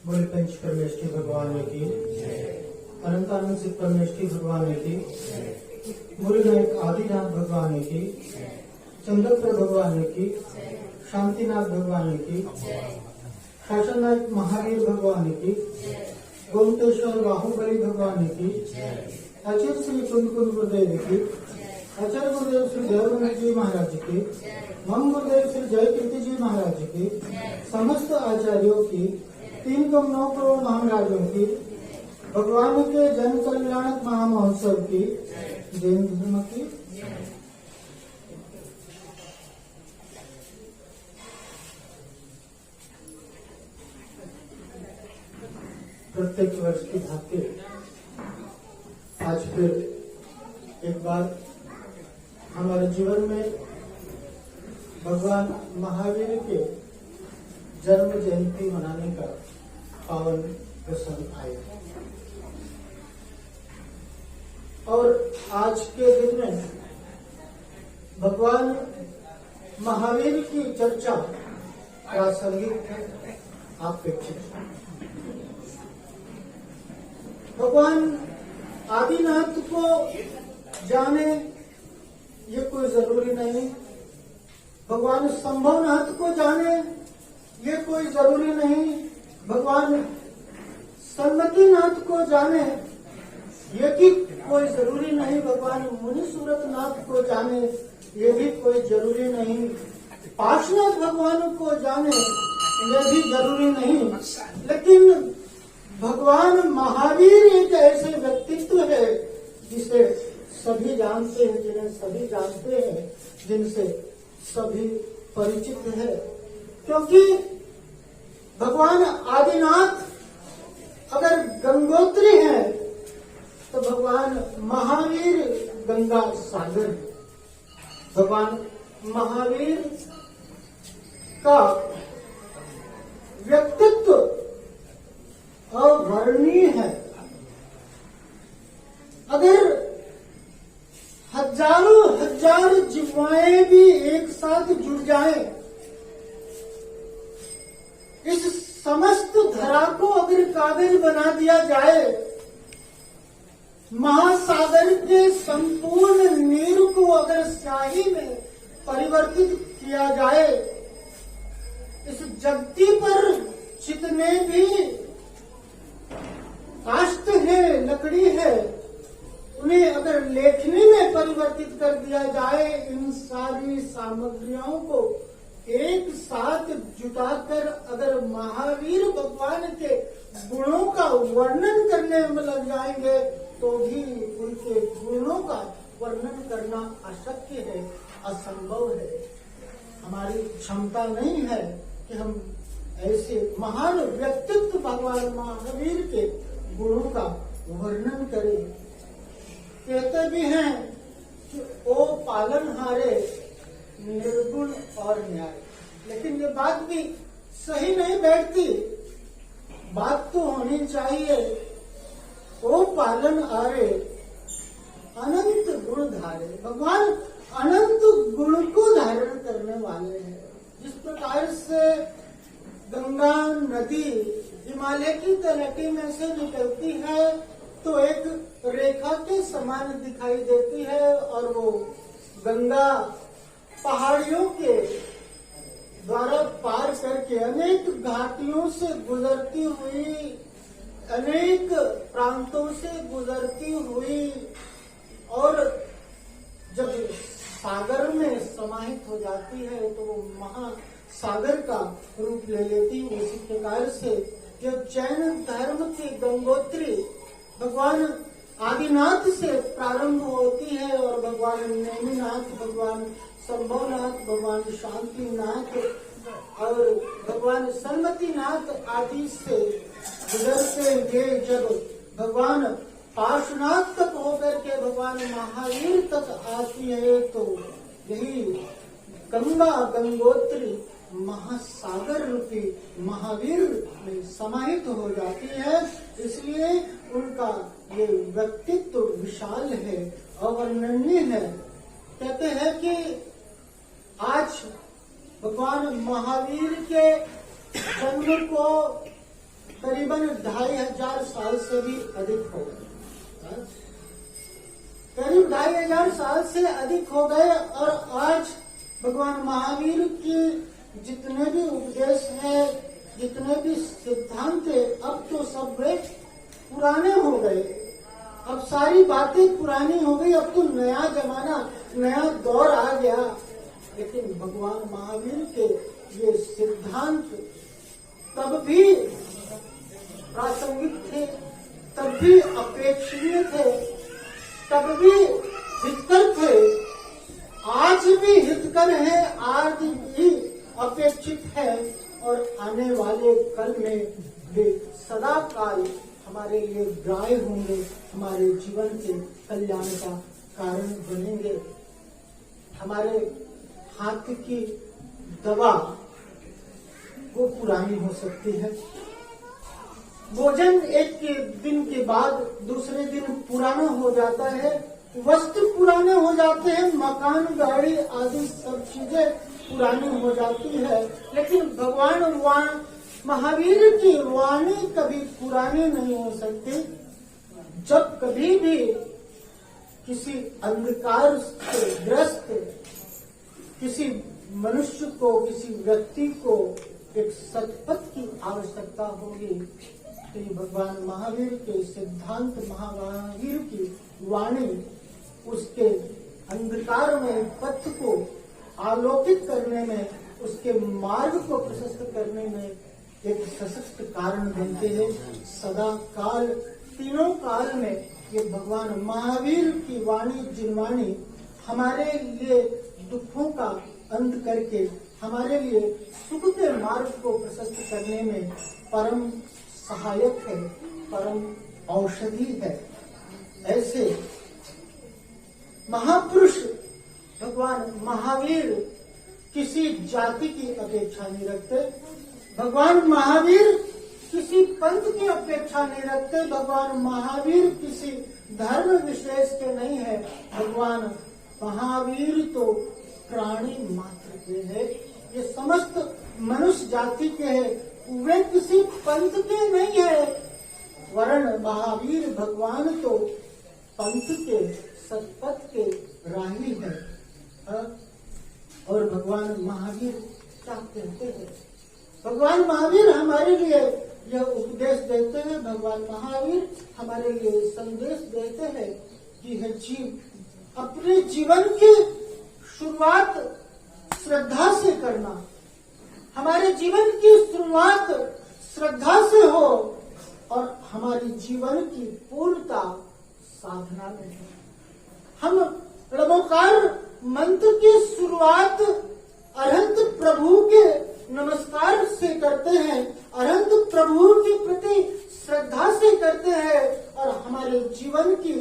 बोले पंच परमेष्ठी भगवान की, अनंतानंद सिद्ध परमेष्ठी भगवान की, मुरली नायक आदिनाथ भगवान की, चंद्रप्र भगवान की, शांतिनाथ भगवान की, शासन नायक महावीर भगवान की, गोमतेश्वर बाहुबली भगवान की, आचार्य श्री कुंद गुरुदेव की, आचार्य गुरुदेव श्री देवरमण जी महाराज की, मम गुरुदेव श्री जय कीर्ति जी महाराज की, समस्त आचार्यों की, 309 करोड़ महाराजों की, भगवान के जन कल्याणक महामहोत्सव की, जैन धर्म की, प्रत्येक वर्ष की भांति आज फिर एक बार हमारे जीवन में भगवान महावीर के जन्म जयंती मनाने का पावन प्रसंग आया। और आज के दिन में भगवान महावीर की चर्चा प्रासंगिक है, अपेक्षित है। भगवान आदिनाथ को जाने ये कोई जरूरी नहीं, भगवान संभवनाथ को जाने ये कोई जरूरी नहीं, भगवान सन्मतिनाथ को जाने ये भी कोई जरूरी नहीं, भगवान मुनि सूरतनाथ को जाने ये भी कोई जरूरी नहीं, पार्श्वनाथ भगवान को जाने ये भी जरूरी नहीं। लेकिन भगवान महावीर एक ऐसे व्यक्तित्व है जिसे सभी जानते हैं, जिन्हें सभी जानते हैं, जिनसे सभी परिचित है। क्योंकि भगवान आदिनाथ अगर गंगोत्री है तो भगवान महावीर गंगा सागर है। भगवान महावीर का व्यक्तित्व अवर्णनीय है। अगर हजारों हजार जिह्वाएं भी एक साथ जुड़ जाएं, इस समस्त धरा को अगर काबिल बना दिया जाए, महासागर के संपूर्ण नीर को अगर स्याही में परिवर्तित किया जाए, इस जगती पर जितने भी काष्ठ है, लकड़ी है, उन्हें अगर लेखनी में परिवर्तित कर दिया जाए, इन सारी सामग्रियों को एक साथ जुटाकर अगर महावीर भगवान के गुणों का वर्णन करने में लग जाएंगे तो भी उनके गुणों का वर्णन करना अशक्य है, असंभव है। हमारी क्षमता नहीं है कि हम ऐसे महान व्यक्तित्व भगवान महावीर के गुणों का वर्णन करें। कहते भी हैं कि ओ पालनहारे निर्गुण और न्याय, लेकिन ये बात भी सही नहीं बैठती। बात तो होनी चाहिए ओ पालनहारे अनंत गुण धारे। भगवान अनंत गुण को धारण करने वाले हैं। जिस प्रकार से गंगा नदी हिमालय की तलहटी में से निकलती है तो एक रेखा के समान दिखाई देती है, और वो गंगा पहाड़ियों के द्वारा पार करके अनेक घाटियों से गुजरती हुई, अनेक प्रांतों से गुजरती हुई, और जब सागर में समाहित हो जाती है तो वो महासागर का रूप ले लेती है। उसी प्रकार से जो जैन धर्म की गंगोत्री भगवान आदिनाथ से प्रारंभ होती है और भगवान नेमिनाथ, भगवान संभवनाथ, भगवान शांतिनाथ और भगवान सन्मतिनाथ आदि से गुजरते हुए जब भगवान पार्श्वनाथ तक होकर के भगवान महावीर तक आती है तो यही गंगा गंगोत्री महासागर रूपी महावीर में समाहित हो जाती है। इसलिए उनका ये व्यक्तित्व विशाल है, अवर्णनीय है। कहते हैं कि आज भगवान महावीर के जन्म को करीब करीबन 2500 साल से भी अधिक हो गए, करीब 2500 साल से अधिक हो गए। और आज भगवान महावीर के जितने भी उपदेश है, जितने भी सिद्धांत है, अब तो सब वे पुराने हो गए। अब सारी बातें पुरानी हो गई, अब तो नया जमाना, नया दौर आ गया। लेकिन भगवान महावीर के ये सिद्धांत तब भी प्रासंगिक थे, तब भी अपेक्षणीय थे, तब भी हितकर थे, आज भी हितकर है, आज भी अपेक्षित है और आने वाले कल में वे सदा काल हमारे लिए ग्राह्य होंगे, हमारे जीवन के कल्याण का कारण बनेंगे। हमारे हाथ की दवा वो पुरानी हो सकती है, भोजन एक दिन के बाद दूसरे दिन पुराना हो जाता है, वस्त्र पुराने हो जाते हैं, मकान, गाड़ी आदि सब चीजें पुरानी हो जाती है। लेकिन भगवान महावीर की वाणी कभी पुरानी नहीं हो सकती। जब कभी भी किसी अंधकार से ग्रस्त किसी मनुष्य को, किसी व्यक्ति को एक सतपथ की आवश्यकता होगी, तो ये भगवान महावीर के सिद्धांत, महावीर की वाणी उसके अंधकार में पथ को आलोकित करने में, उसके मार्ग को प्रशस्त करने में एक सशक्त कारण बनते हैं। सदा काल, तीनों काल में ये भगवान महावीर की वाणी, जिनवाणी हमारे लिए दुखों का अंत करके हमारे लिए सुख के मार्ग को प्रशस्त करने में परम सहायक है, परम औषधि है। ऐसे महापुरुष भगवान महावीर किसी जाति की अपेक्षा नहीं रखते, भगवान महावीर किसी पंथ की अपेक्षा नहीं रखते, भगवान महावीर किसी धर्म विशेष के नहीं है। भगवान महावीर तो प्राणी मात्र के है, ये समस्त मनुष्य जाति के है, वे किसी पंथ के नहीं है। वर्ण महावीर भगवान तो पंथ के, सतपथ के राही है। और भगवान महावीर क्या कहते हैं? भगवान महावीर हमारे लिए यह उपदेश देते हैं, भगवान महावीर हमारे लिए संदेश देते हैं कि है जीव अपने जीवन की शुरुआत श्रद्धा से करना। हमारे जीवन की शुरुआत श्रद्धा से हो और हमारी जीवन की पूर्णता साधना में है। हम नमोकार मंत्र की शुरुआत अनंत प्रभु के नमस्कार से करते हैं, अनंत प्रभु के प्रति श्रद्धा से करते हैं और हमारे जीवन की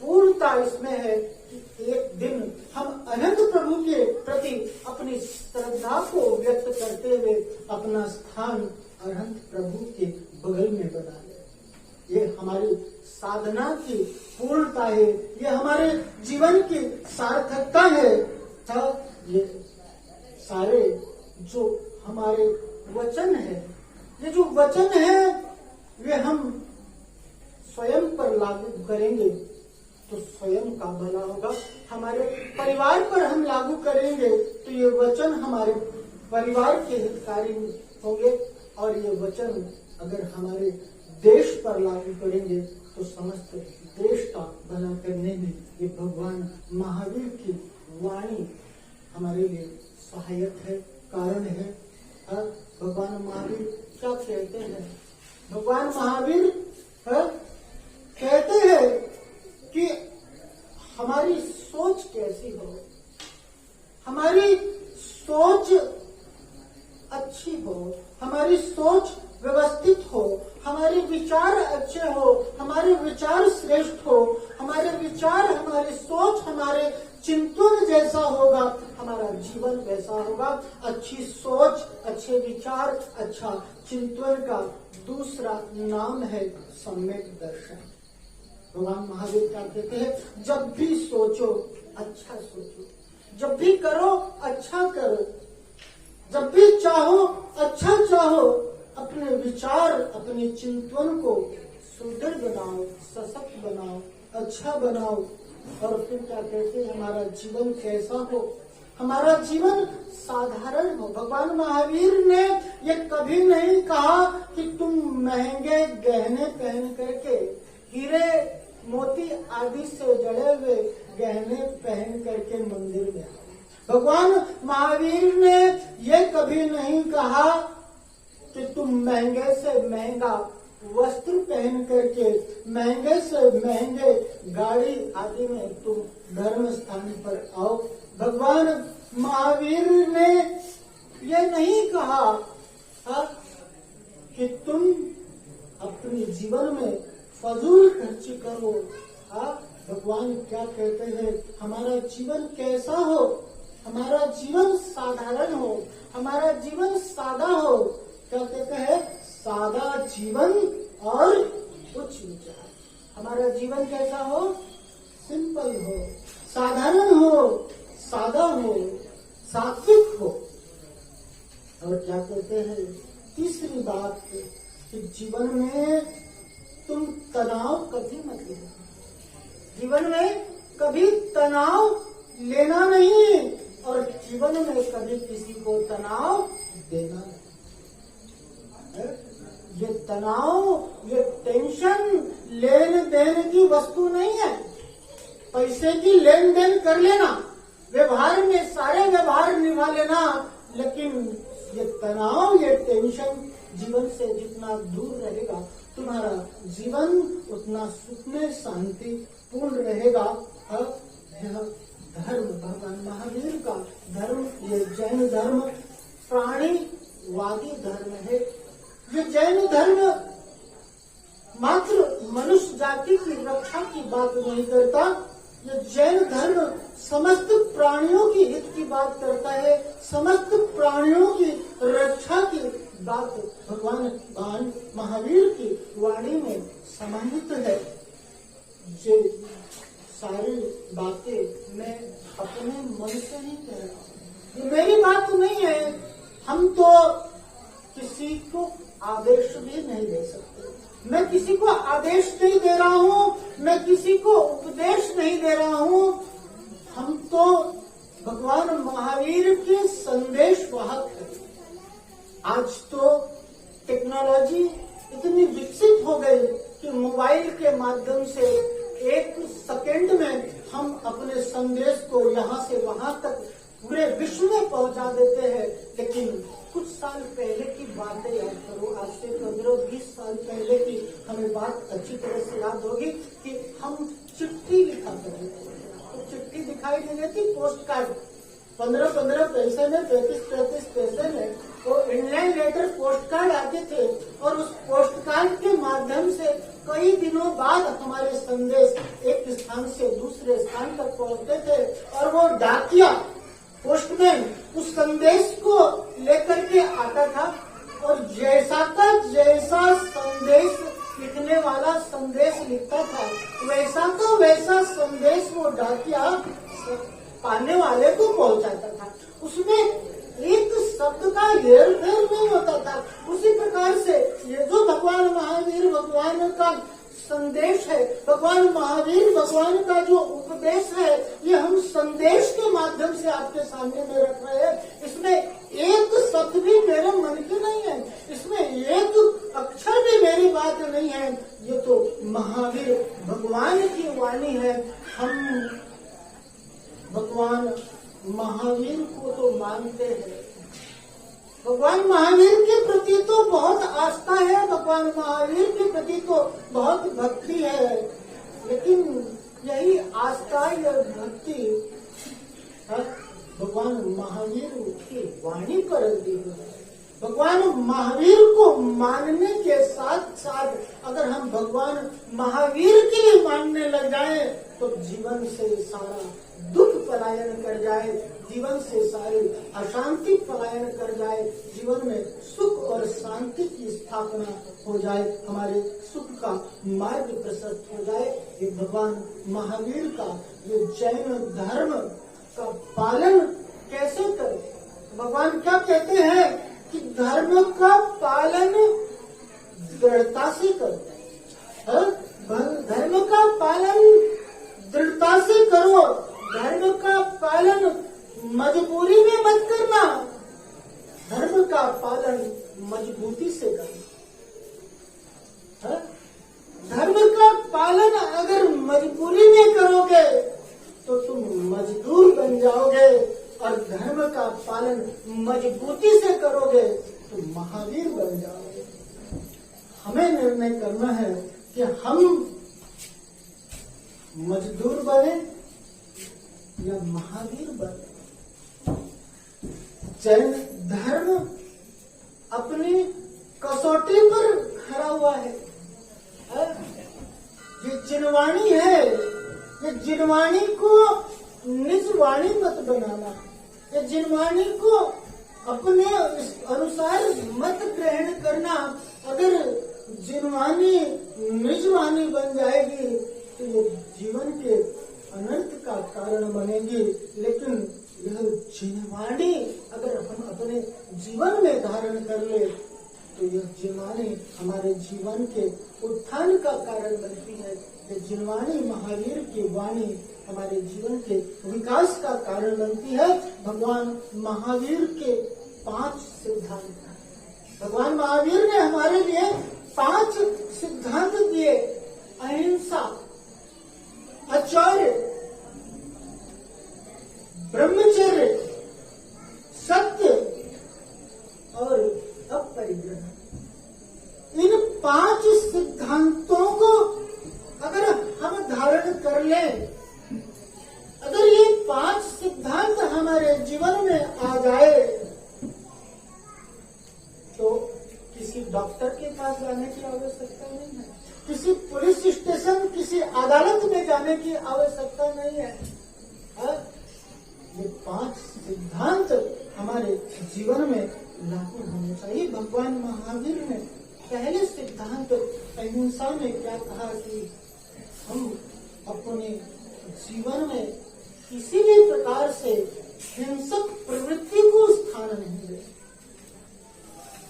पूर्णता इसमें है कि एक दिन हम अनंत प्रभु के प्रति अपनी श्रद्धा को व्यक्त करते हुए अपना स्थान अनंत प्रभु के बगल में बना ले। ये हमारी साधना की पूर्णता है, ये हमारे जीवन की सार्थकता है। ये सारे जो हमारे वचन है, ये जो वचन है वे हम स्वयं पर लागू करेंगे तो स्वयं का भला होगा। हमारे परिवार पर हम लागू करेंगे तो ये वचन हमारे परिवार के हितकारी होंगे और ये वचन अगर हमारे देश पर लागू करेंगे तो समस्त देश का भला करने में ये भगवान महावीर की वाणी हमारे लिए सहायक है, कारण है। भगवान महावीर क्या कहते हैं? भगवान महावीर कहते हैं कि हमारी सोच कैसी हो, हमारी सोच अच्छी हो, हमारी सोच व्यवस्थित हो, हमारे विचार अच्छे हो, हमारे विचार श्रेष्ठ हो, हमारे विचार, हमारी सोच, हमारे चिंतन जैसा होगा, हमारा जीवन वैसा होगा। अच्छी सोच, अच्छे विचार, अच्छा चिंतन का दूसरा नाम है सम्यक दर्शन। भगवान महावीर क्या कहते हैं? जब भी सोचो अच्छा सोचो, जब भी करो अच्छा करो, जब भी चाहो अच्छा चाहो, अपने विचार, अपने चिंतन को सुदृढ़ बनाओ, सशक्त बनाओ, अच्छा बनाओ। और फिर क्या कहते हैं, हमारा जीवन कैसा हो, हमारा जीवन साधारण हो। भगवान महावीर ने ये कभी नहीं कहा कि तुम महंगे गहने पहन करके, हीरे मोती आदि से जड़े हुए गहने पहन करके मंदिर में आओ। भगवान महावीर ने ये कभी नहीं कहा कि तुम महंगे से महंगा वस्त्र पहन करके, महंगे से महंगे गाड़ी आदि में तुम धर्म स्थान पर आओ। भगवान महावीर ने ये नहीं कहा कि तुम अपने जीवन में फजूल खर्ची करो। भगवान क्या कहते हैं, हमारा जीवन कैसा हो, हमारा जीवन साधारण हो, हमारा जीवन सादा हो। क्या कहते हैं, सादा जीवन और उच्च विचार। हमारा जीवन कैसा हो, सिंपल हो, साधारण हो, सादा हो, सात्विक हो। और क्या कहते हैं, तीसरी बात कि जीवन में तुम तनाव कभी मत लेना। जीवन में कभी तनाव लेना नहीं, और जीवन में कभी किसी को तनाव देना नहीं। ये तनाव, ये टेंशन लेन देन की वस्तु नहीं है। पैसे की लेन देन कर लेना, व्यवहार में सारे व्यवहार निभा लेना, लेकिन ये तनाव, ये टेंशन जीवन से जितना दूर रहेगा, तुम्हारा जीवन उतना सुख में शांति पूर्ण रहेगा। अब यह धर्म, भगवान महावीर का धर्म, ये जैन धर्म प्राणीवादी धर्म है। ये जैन धर्म मात्र मनुष्य जाति की रक्षा की बात नहीं करता, ये जैन धर्म समस्त प्राणियों की हित की बात करता है, समस्त प्राणियों की रक्षा की बात भगवान महावीर की वाणी में समाहित है। ये सारी बातें मैं अपने मन से ही कह रहा हूँ, ये मेरी बात नहीं है। हम तो किसी को आदेश भी नहीं दे सकते। मैं किसी को आदेश नहीं दे रहा हूँ, मैं किसी को उपदेश नहीं दे रहा हूँ। हम तो भगवान महावीर के संदेश वाहक हैं। आज तो टेक्नोलॉजी इतनी विकसित हो गई कि मोबाइल के माध्यम से एक सेकंड में हम अपने संदेश को यहाँ से वहाँ तक पूरे विश्व में पहुँचा देते हैं। लेकिन कुछ साल पहले की बातें याद करो, आज से 15-20 साल पहले की हमें बात अच्छी तरह से याद होगी कि हम चिट्ठी लिखा करते थे। तो चिट्ठी दिखाई दे रही थी, पोस्ट कार्ड 15-15 पैसे में, 35-35 पैसे में वो इंडियन लेटर पोस्ट कार्ड आते थे, और उस पोस्ट कार्ड के माध्यम से कई दिनों बाद हमारे संदेश एक स्थान से दूसरे स्थान तक पहुंचते थे। और वो डाकिया, पोस्टमैन उस संदेश को लेकर के आता था, और जैसा का जैसा संदेश लिखने वाला संदेश लिखता था, वैसा का वैसा संदेश वो डाकिया पाने वाले को पहुंचाता था। उसमें एक शब्द का हेर फेर नहीं होता था। उसी प्रकार से ये जो भगवान महावीर भगवान का संदेश है, भगवान महावीर भगवान का जो उपदेश है, ये हम संदेश के माध्यम से आपके सामने में रख रहे हैं। इसमें एक शब्द भी मेरे मन की नहीं है, इसमें एक अक्षर भी मेरी बात नहीं है। ये तो महावीर भगवान की वाणी है। हम भगवान महावीर को तो मानते हैं, भगवान महावीर के प्रति तो बहुत आस्था है, भगवान महावीर के प्रति तो बहुत भक्ति है। लेकिन यही आस्था या भक्ति भगवान महावीर की वाणी पर दी है। भगवान महावीर को मानने के साथ साथ अगर हम भगवान महावीर के लिए मानने लग जाए तो जीवन से सारा दुख पलायन कर जाए, जीवन से सारी अशांति पलायन कर जाए, जीवन में सुख और शांति की स्थापना हो जाए, हमारे सुख का मार्ग प्रशस्त हो जाए। ये भगवान महावीर का ये जैन धर्म का पालन कैसे करें? भगवान क्या कहते हैं कि धर्म का पालन दृढ़ता से करो। हाँ? धर्म का पालन दृढ़ता से करो, धर्म का पालन मजबूरी में मत करना, धर्म का पालन मजबूती से करना। हाँ? धर्म का पालन अगर मजबूरी में करोगे तो तुम मजदूर बन जाओगे, और धर्म का पालन मजबूती से करोगे तो महावीर बन जाओगे। हमें निर्णय करना है कि हम मजदूर बने या महावीर बने। जैन धर्म अपनी कसौटी पर खड़ा हुआ है। ये जिनवाणी है, ये जिनवाणी को निज वाणी मत बनाना, ये जिनवाणी को अपने अनुसार मत ग्रहण करना। अगर जिनवाणी निज वाणी बन जाएगी तो ये जीवन के अनर्थ का कारण बनेगी। लेकिन यह जिनवाणी अगर हम अपने जीवन में धारण कर ले तो यह जिनवाणी हमारे जीवन के उत्थान का कारण बनती है। यह जिनवाणी महावीर की वाणी हमारे जीवन के विकास का कारण बनती है। भगवान महावीर के 5 सिद्धांत, भगवान महावीर ने हमारे लिए 5 सिद्धांत दिए। अहिंसा, आचार्य, ब्रह्मचर्य, सत्य और अपरिग्रह। इन 5 सिद्धांतों को अगर हम धारण कर लें, अगर ये 5 सिद्धांत हमारे जीवन में आ जाए तो किसी डॉक्टर के पास जाने की आवश्यकता नहीं है, किसी पुलिस स्टेशन, किसी अदालत में जाने की आवश्यकता नहीं है। ये 5 सिद्धांत हमारे जीवन में लागू होने चाहिए। भगवान महावीर ने पहले सिद्धांत अहिंसा में क्या कहा कि हम अपने जीवन में किसी भी प्रकार से हिंसक प्रवृत्ति को स्थान नहीं दे।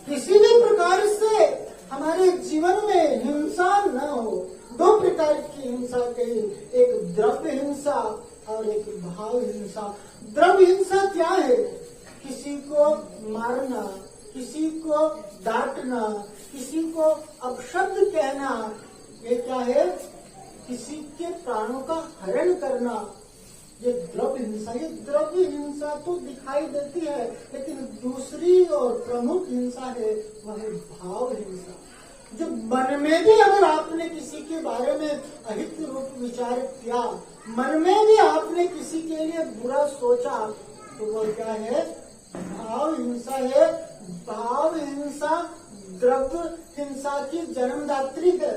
किसी भी प्रकार से हमारे जीवन में हिंसा न हो। 2 प्रकार की हिंसा कही, एक द्रव्य हिंसा और एक भाव हिंसा। द्रव्य हिंसा क्या है? किसी को मारना, किसी को डांटना, किसी को अपशब्द कहना, ये क्या है? किसी के प्राणों का हरण करना, ये द्रव्य हिंसा। ये द्रव्य हिंसा तो दिखाई देती है, लेकिन दूसरी और प्रमुख हिंसा है वह है भाव हिंसा। जो मन में भी अगर आपने किसी के बारे में अहित रूप विचार किया, मन में भी आपने किसी के लिए बुरा सोचा, तो वो क्या है? भाव हिंसा है। भाव हिंसा द्रव्य हिंसा की जन्मदात्री है।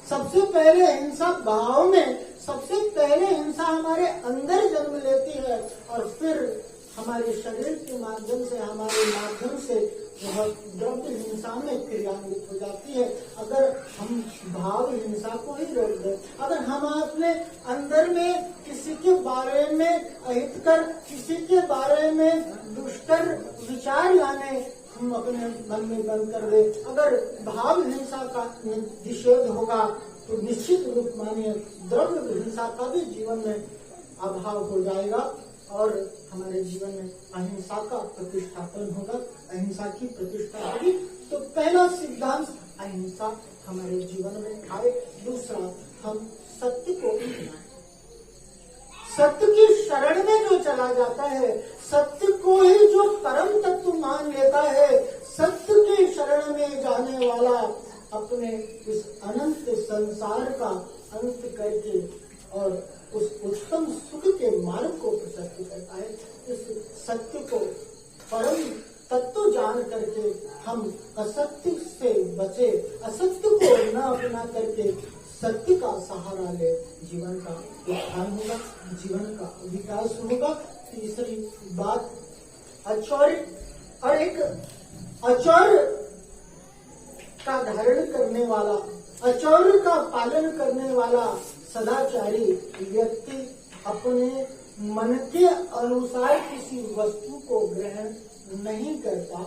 सबसे पहले हिंसा भाव में, सबसे पहले हिंसा हमारे अंदर जन्म लेती है और फिर हमारे शरीर के माध्यम से, हमारे माध्यम से वह द्रव्य हिंसा में क्रियान्वित हो जाती है। अगर हम भाव हिंसा को ही रोक दें, अगर हम अपने अंदर में किसी के बारे में अहितकर, किसी के बारे में दुष्कर विचार लाने हम अपने मन में बंद कर दे, अगर भाव हिंसा का निषेध होगा तो निश्चित रूप मानिए द्रव्य हिंसा का भी जीवन में अभाव हो जाएगा और हमारे जीवन में अहिंसा का प्रतिष्ठापन होगा, अहिंसा की प्रतिष्ठा होगी। तो पहला सिद्धांत अहिंसा हमारे जीवन में आए। दूसरा, हम सत्य को अपनाएं। सत्य की शरण में जो चला जाता है, सत्य को ही जो परम तत्व मान लेता है, सत्य के शरण में जाने वाला अपने इस अनंत संसार का अंत करके और उस उत्तम सुख के मार्ग को प्रशस्त करता है। इस सत्य को परम तत्व जान करके हम असत्य से बचे, असत्य को न अपना करके सत्य का सहारा ले, जीवन का उत्थान होगा, जीवन का विकास होगा। तीसरी बात, आचार्य और एक आचार्य का धारण करने वाला, आचार्य का पालन करने वाला सदाचारी व्यक्ति अपने मन के अनुसार किसी वस्तु को ग्रहण नहीं करता।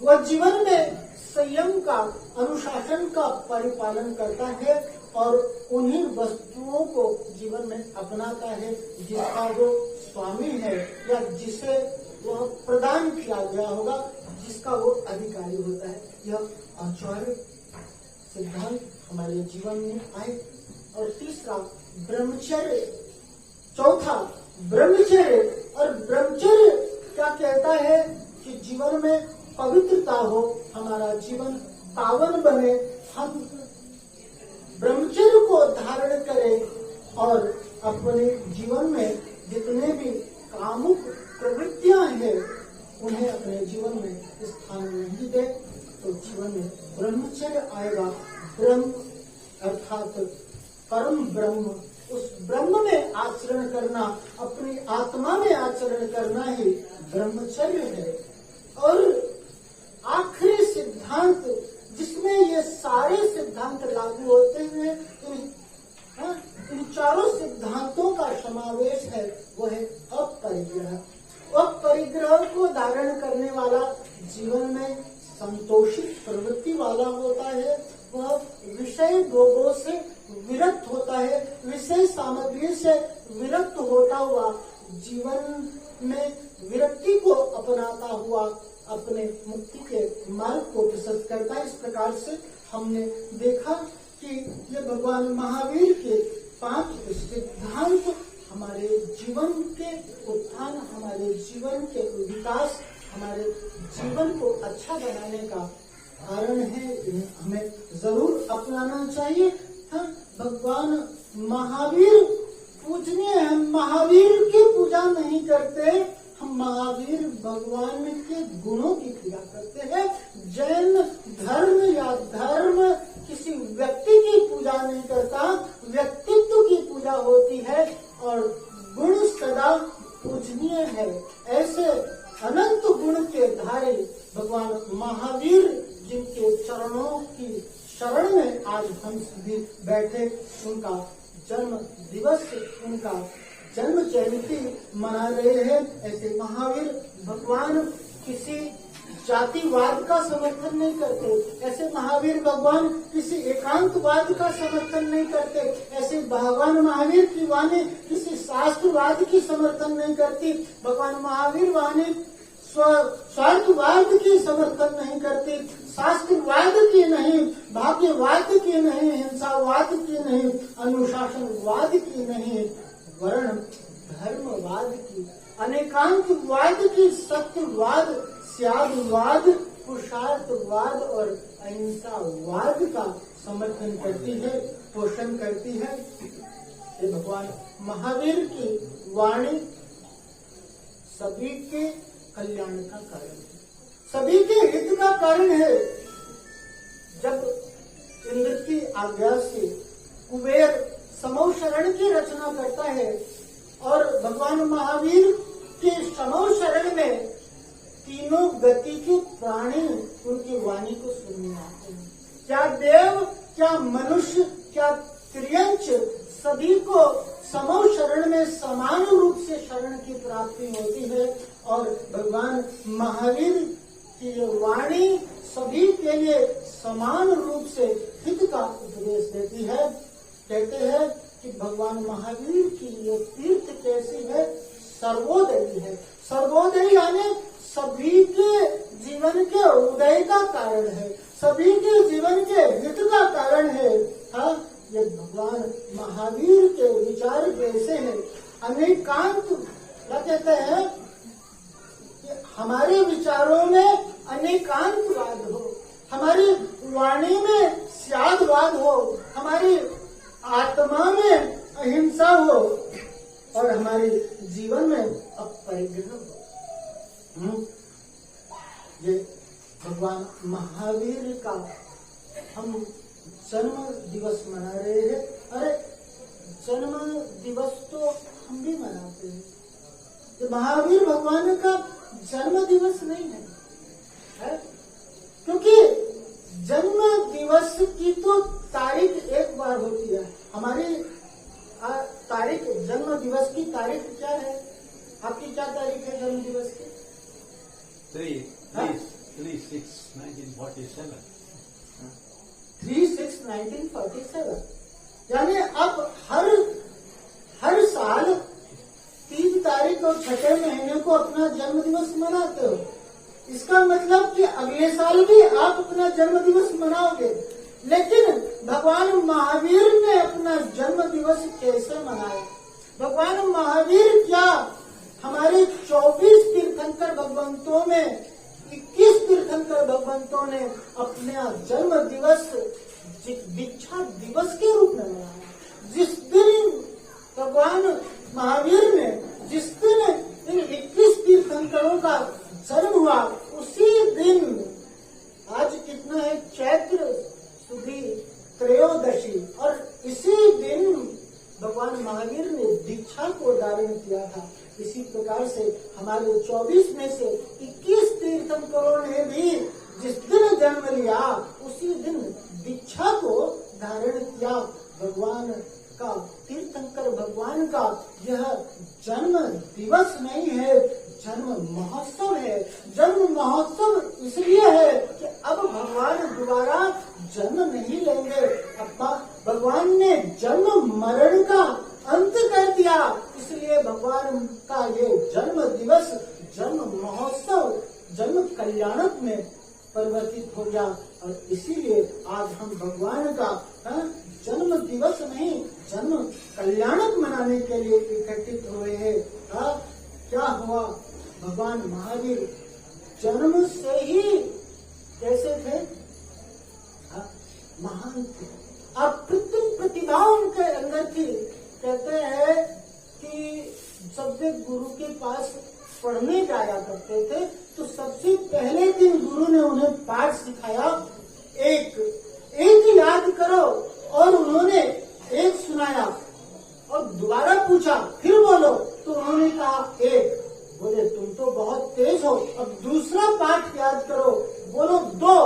वह जीवन में संयम का, अनुशासन का परिपालन करता है और उन्हीं वस्तुओं को जीवन में अपनाता है जिसका वो स्वामी है या जिसे वह प्रदान किया गया होगा, जिसका वो अधिकारी होता है। यह आचार्य सिद्धांत हमारे जीवन में आए। और तीसरा ब्रह्मचर्य, चौथा ब्रह्मचर्य। और ब्रह्मचर्य क्या कहता है कि जीवन में पवित्रता हो, हमारा जीवन पावन बने, हम ब्रह्मचर्य को धारण करें और अपने जीवन में जितने भी कामुक प्रवृत्तियां हैं उन्हें अपने जीवन में स्थान नहीं दे, तो जीवन में ब्रह्मचर्य आएगा। ब्रह्म अर्थात परम ब्रह्म, उस ब्रह्म में आचरण करना, अपनी आत्मा में आचरण करना ही ब्रह्मचर्य है। और आखिरी सिद्धांत जिसमें ये सारे सिद्धांत लागू होते हैं, इन चारों सिद्धांतों का समावेश है, वो है अपरिग्रह। अपरिग्रह को धारण करने वाला जीवन में संतोषित प्रवृत्ति वाला होता है। वह विषय भोगों से विरक्त होता है, विषय सामग्री से विरक्त होता हुआ जीवन में विरक्ति को अपनाता हुआ अपने मुक्ति के मार्ग को प्रशस्त करता है। इस प्रकार से हमने देखा कि ये भगवान महावीर के 5 सिद्धांत हमारे जीवन के उत्थान, हमारे जीवन के विकास, हमारे जीवन को अच्छा बनाने का कारण है। हमें जरूर अपनाना चाहिए। भगवान महावीर पूजनीय है, महावीर की पूजा नहीं करते, हम महावीर भगवान के गुणों की पूजा करते हैं। जैन धर्म या धर्म किसी व्यक्ति की पूजा नहीं करता, व्यक्तित्व की पूजा होती है और गुण सदा पूजनीय है। ऐसे अनंत गुण के धारी भगवान महावीर जिनके चरणों की शरण में आज हम सभी बैठे, उनका जन्म दिवस, उनका जन्म जयंती मना रहे हैं। ऐसे महावीर भगवान किसी जातिवाद का समर्थन नहीं करते, ऐसे महावीर भगवान किसी एकांतवाद का समर्थन नहीं करते, ऐसे भगवान महावीर की वाणी किसी शास्त्रवाद की समर्थन नहीं करती। भगवान महावीर वाणी स्वार्थवाद की समर्थन नहीं करती, शास्त्रवाद की नहीं, भाग्यवाद की नहीं, हिंसावाद की नहीं, अनुशासनवाद की नहीं, वर्ण धर्मवाद की, अनेकांतवाद की, सत्यवाद, त्यागवाद, पुरुषार्थवाद और अहिंसावाद का समर्थन करती है, पोषण करती है। ये भगवान महावीर की वाणी सभी के कल्याण का कारण है, सभी के हित का कारण है। जब इंद्र की आज्ञा से कुबेर समौ शरण की रचना करता है और भगवान महावीर के समौ शरण में तीनों गति के प्राणी उनकी वाणी को सुनने आते हैं। क्या देव, क्या मनुष्य, क्या त्रियंच, सभी को समौ शरण में समान रूप से शरण की प्राप्ति होती है और भगवान महावीर की वाणी सभी के लिए समान रूप से हित का उपदेश देती है। कहते हैं कि भगवान महावीर की ये तीर्थ कैसी है, सर्वोदयी है। सर्वोदयी यानी सभी के जीवन के उदय का कारण है, सभी के जीवन के हित का कारण है। हाँ, ये भगवान महावीर के विचार कैसे हैं। अनेकांत क्या कहते हैं कि हमारे विचारों में अनेकांतवाद हो, हमारी वाणी में स्यादवाद हो, हमारी आत्मा में अहिंसा हो और हमारे जीवन में अपरिग्रह हो। ये भगवान महावीर का हम जन्म दिवस मना रहे हैं। अरे जन्म दिवस तो हम भी मनाते हैं, ये महावीर भगवान का जन्म दिवस नहीं है, क्योंकि जन्म दिवस की तो तारीख एक बार होती है। हमारी तारीख, जन्म दिवस की तारीख क्या है? आपकी क्या तारीख है जन्म दिवस की? 3/6 1947। यानी अब हर साल 3 तारीख और 6 महीने को अपना जन्म दिवस मनाते हो। इसका मतलब कि अगले साल भी आप अपना जन्म दिवस मनाओगे। लेकिन भगवान महावीर ने अपना जन्म दिवस कैसे मनाया? भगवान महावीर क्या हमारे 24 तीर्थंकर भगवंतों में 21 तीर्थंकर भगवंतों ने अपना जन्म दिवस दीक्षा दिवस के रूप में मनाया। जिस दिन भगवान महावीर ने जिस दिन इन 21 तीर्थंकरों का जन्म हुआ, उसी दिन आज कितना है, चैत्र सुदी त्रयोदशी, और इसी दिन भगवान महावीर ने दीक्षा को धारण किया था। इसी प्रकार से हमारे 24 में से 21 तीर्थंकरों ने भी जिस दिन जन्म लिया, उसी दिन दीक्षा को धारण किया। भगवान का, तीर्थंकर भगवान का यह जन्म दिवस नहीं है, जन्म महोत्सव है। जन्म महोत्सव इसलिए है कि अब भगवान दोबारा जन्म नहीं लेंगे। अब भगवान ने जन्म मरण का अंत कर दिया, इसलिए भगवान का ये जन्म दिवस, जन्म महोत्सव, जन्म कल्याणक में परिवर्तित हो गया। और इसीलिए आज हम भगवान का जन्म दिवस नहीं, जन्म कल्याणक मनाने के लिए इकट्ठित हुए हैं। क्या हुआ? भगवान महावीर जन्म से ही कैसे थे? महान थे। अप्रतिम प्रतिभा उनके अंदर थी। कहते हैं कि जब वे गुरु के पास पढ़ने जाया करते थे तो सबसे पहले दिन गुरु ने उन्हें पाठ सिखाया, एक याद करो, और उन्होंने एक सुनाया और दोबारा पूछा, फिर बोलो, तो उन्होंने कहा एक। बोले तुम तो बहुत तेज हो, अब दूसरा पाठ याद करो, बोलो 2।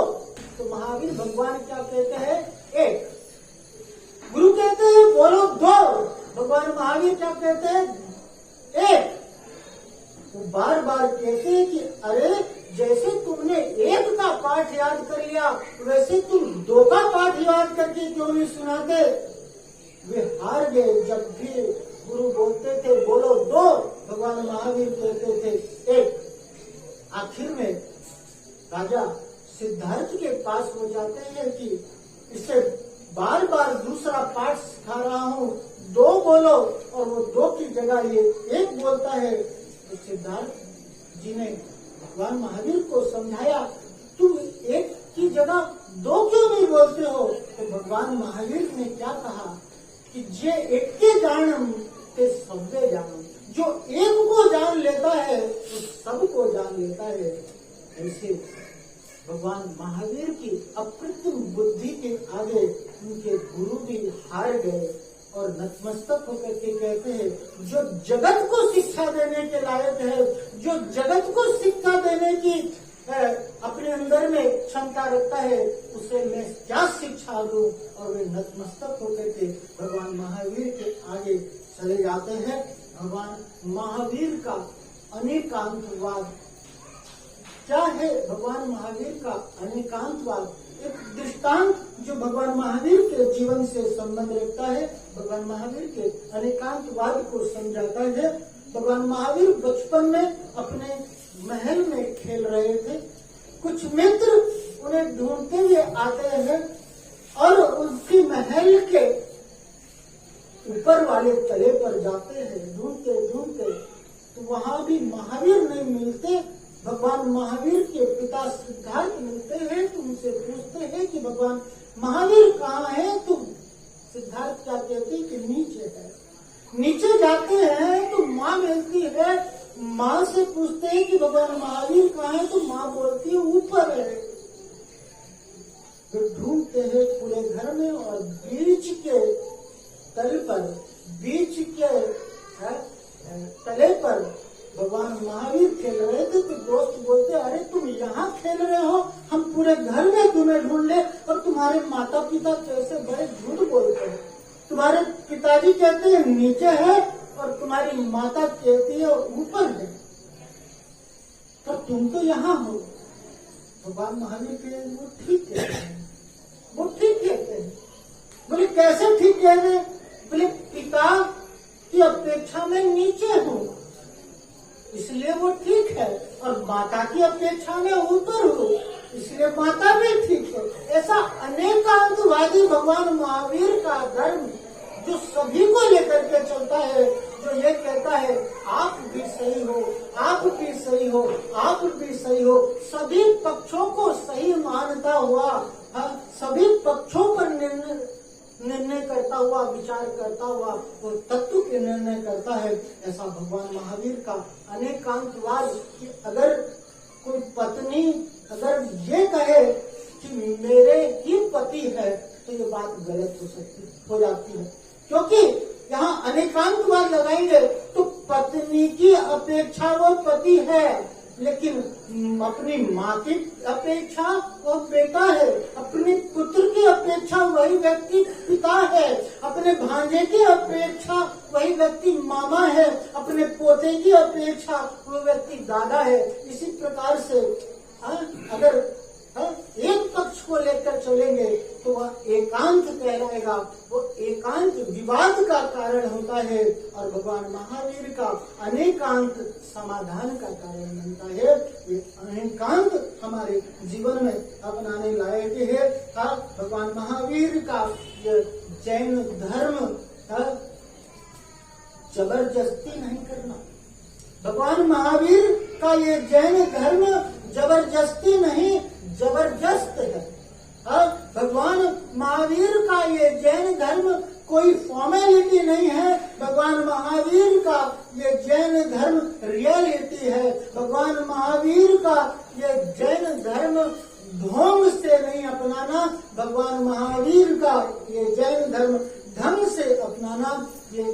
तो महावीर भगवान क्या कहते हैं? 1। गुरु कहते हैं बोलो 2, भगवान महावीर क्या कहते हैं? 1। वो बार बार कहते हैं कि अरे जैसे तुमने 1 का पाठ याद कर लिया, वैसे तुम 2 का पाठ याद करके क्यों नहीं सुनाते? वे हार गए। जब भी गुरु बोलते थे बोलो 2, भगवान महावीर कहते थे 1। आखिर में राजा सिद्धार्थ के पास हो जाते हैं कि इसे बार बार दूसरा पाठ सिखा रहा हूँ, 2 बोलो, और वो 2 की जगह ये 1 बोलता है। तो सिद्धार्थ जी ने भगवान महावीर को समझाया, तुम 1 की जगह 2 क्यों नहीं बोलते हो? तो भगवान महावीर ने क्या कहा कि जे एक के जान ते सबे जान, जो एक को जान लेता है तो सब को जान लेता है। ऐसे भगवान महावीर की अप्रतिम बुद्धि के आगे उनके गुरु भी हार गए और नतमस्तक होकर के कहते हैं, जो जगत को शिक्षा देने के लायक है, जो जगत को शिक्षा देने की अपने अंदर में क्षमता रखता है, उसे मैं क्या शिक्षा दूं? और वे नतमस्तक होकर के भगवान महावीर के आगे चले जाते हैं। भगवान महावीर का अनेकांतवाद क्या है? भगवान महावीर का अनेकांतवाद एक दृष्टांत जो भगवान महावीर के जीवन से संबंध रखता है, भगवान महावीर के अनेकांतवाद को समझाता है। भगवान महावीर बचपन में अपने महल में खेल रहे थे। कुछ मित्र उन्हें ढूंढते हुए आते हैं और उसकी महल के ऊपर वाले तले पर जाते हैं, ढूंढते ढूंढते, तो वहां भी महावीर नहीं मिलते। भगवान महावीर के पिता सिद्धार्थ मिलते हैं, तो उनसे पूछते हैं कि भगवान महावीर कहाँ है? तो सिद्धार्थ क्या कहते हैं कि नीचे है। नीचे जाते हैं तो माँ मिलती है, माँ से पूछते हैं कि भगवान महावीर कहाँ है? तो माँ बोलती है ऊपर है। फिर ढूंढते हैं पूरे घर में और बीच के तल पर, बीच के तले पर भगवान महावीर खेल रहे थे। तो दोस्त बोलते, अरे तुम यहाँ खेल रहे हो, हम पूरे घर में तुम्हें ढूंढ ले, और तुम्हारे माता पिता कैसे बड़े झूठ बोलते हैं। तुम्हारे पिताजी कहते हैं नीचे है और तुम्हारी माता कहती है ऊपर है, तो तुम तो यहाँ हो। भगवान महावीर के वो ठीक कहते हैं, वो ठीक कहते हैं। कैसे ठीक कह रहे? बोले पिता की अपेक्षा में नीचे हूँ इसलिए वो ठीक है, और माता की अपेक्षा में ऊपर हूँ इसलिए माता भी ठीक है। ऐसा अनेकांतवादी भगवान महावीर का धर्म जो सभी को लेकर के चलता है, जो ये कहता है आप भी सही हो, आप भी सही हो, आप भी सही हो, सभी पक्षों को सही मानता हुआ, सभी पक्षों पर निर्णय करता हुआ, विचार करता हुआ वो तत्व के निर्णय करता है। ऐसा भगवान महावीर का अनेकांतवाद कि अगर कोई पत्नी अगर ये कहे कि मेरे ही पति है तो ये बात गलत हो जाती है, क्योंकि यहाँ अनेकांतवाद लगाएंगे तो पत्नी की अपेक्षा वो पति है, लेकिन अपनी माँ की अपेक्षा वो बेटा है, अपने पुत्र की अपेक्षा वही व्यक्ति पिता है, अपने भांजे की अपेक्षा वही व्यक्ति मामा है, अपने पोते की अपेक्षा वो व्यक्ति दादा है। इसी प्रकार से अगर एक पक्ष को लेकर चलेंगे तो वह एकांत कहलाएगा, वो एकांत विवाद का कारण होता है, और भगवान महावीर का अनेकांत समाधान का कारण बनता है। ये अनेकांत हमारे जीवन में अपनाने लायक है। भगवान महावीर का ये जैन धर्म जबरदस्ती नहीं करना, भगवान महावीर का ये जैन धर्म जबरदस्ती नहीं जबरदस्त है। भगवान महावीर का ये जैन धर्म कोई फॉर्मेलिटी नहीं है, भगवान महावीर का ये जैन धर्म रियलिटी है। भगवान महावीर का ये जैन धर्म ढोंग से नहीं अपनाना, भगवान महावीर का ये जैन धर्म ढंग से अपनाना। ये